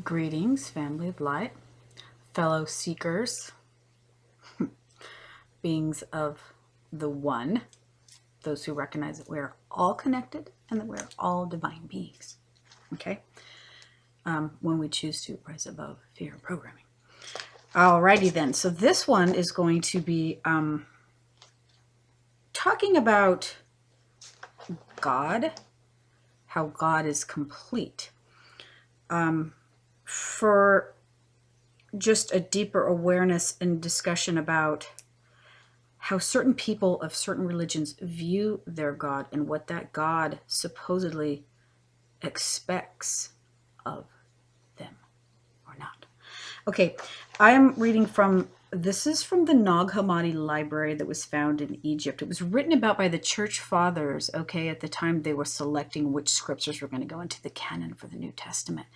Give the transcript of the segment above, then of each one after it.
Greetings, family of light, fellow seekers, beings of the One, those who recognize that we're all connected and that we're all divine beings. Okay? When we choose to rise above fear and programming. Alrighty then. So this one is going to be talking about God, how God is complete. For just a deeper awareness and discussion about how certain people of certain religions view their God and what that God supposedly expects of them or not. Okay, I am reading from, this is from the Nag Hammadi library that was found in Egypt. It was written about by the church fathers, okay, at the time they were selecting which scriptures were going to go into the canon for the New Testament.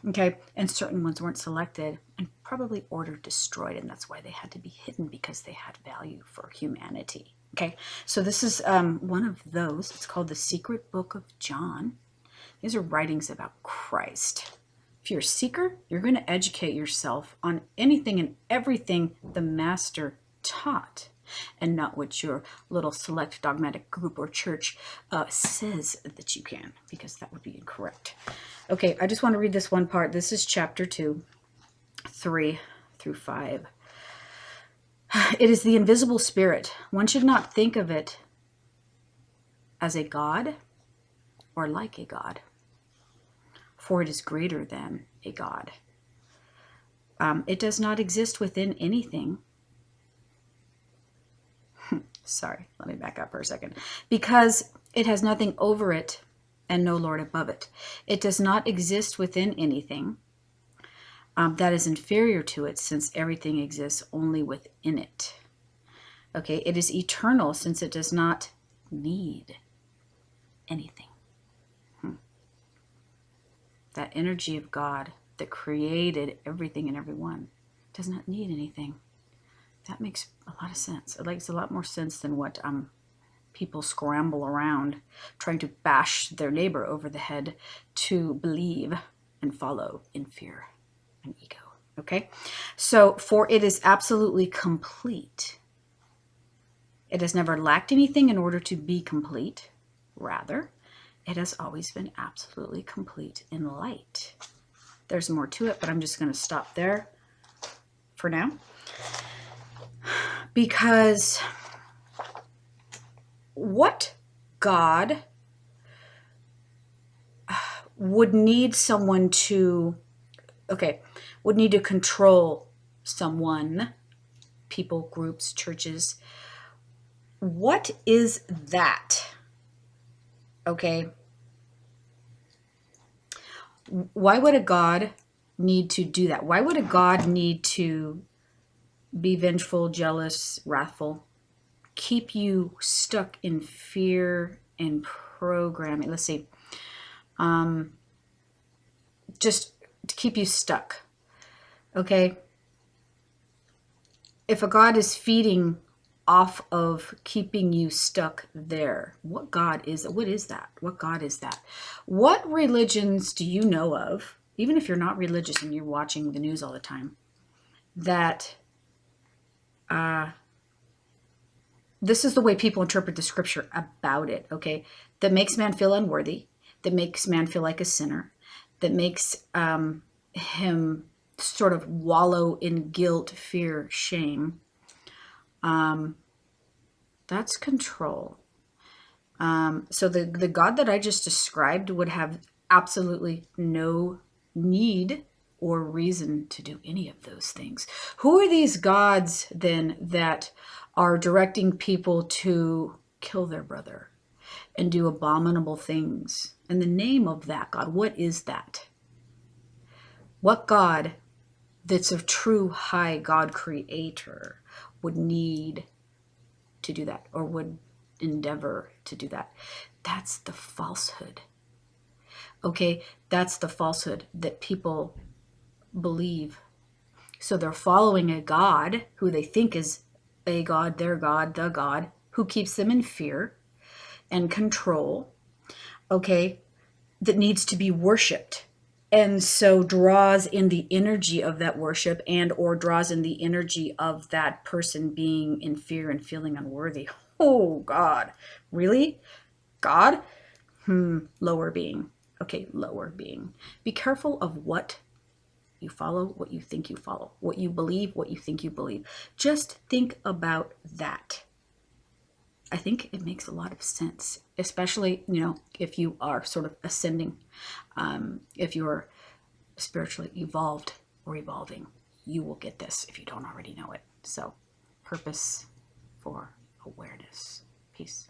Okay, and certain ones weren't selected and probably ordered destroyed, and that's why they had to be hidden, because they had value for humanity. Okay, so this is one of those. It's called The Secret Book of John. These are writings about Christ. If you're a seeker, you're going to educate yourself on anything and everything the Master taught, and not what your little select dogmatic group or church says that you can, because that would be incorrect. Okay, I just want to read this one part. This is chapter 2, 3 through 5. It is the invisible spirit. One should not think of it as a god or like a god, for it is greater than a god. It does not exist within anything. Sorry, let me back up for a second. Because it has nothing over it and no Lord above it. It does not exist within anything that is inferior to it, since everything exists only within it. Okay, it is eternal, since it does not need anything. That energy of God that created everything and everyone does not need anything. That makes a lot of sense. It makes a lot more sense than what people scramble around trying to bash their neighbor over the head to believe and follow in fear and ego. Okay? So, for it is absolutely complete. It has never lacked anything in order to be complete. Rather, it has always been absolutely complete in light. There's more to it, but I'm just going to stop there for now. Because what God would need someone to, would need to control someone, people, groups, churches. What is that? Okay. Why would a God need to do that? Why would a God need to be vengeful, jealous, wrathful, keep you stuck in fear and programming? Let's see. Just to keep you stuck. Okay. If a God is feeding off of keeping you stuck there, what God is that? What is that? What God is that? What religions do you know of, even if you're not religious and you're watching the news all the time, that this is the way people interpret the scripture about it, okay? That makes man feel unworthy, that makes man feel like a sinner, that makes him sort of wallow in guilt, fear, shame. That's control. So the God that I just described would have absolutely no need or reason to do any of those things. Who are these gods then that are directing people to kill their brother and do abominable things in the name of that God? What is that? What God that's a true high God creator would need to do that, or would endeavor to do that? That's the falsehood. Okay, that's the falsehood that people believe. So they're following a God who they think is a God, their God, the God, who keeps them in fear and control, okay, that needs to be worshipped and so draws in the energy of that worship, and or draws in the energy of that person being in fear and feeling unworthy. Oh God, really? God? Lower being. Okay, lower being. Be careful of what you follow, what you think you follow, what you believe, what you think you believe. Just think about that. I think it makes a lot of sense, especially, if you are sort of ascending, if you're spiritually evolved or evolving, you will get this if you don't already know it. So, purpose for awareness. Peace.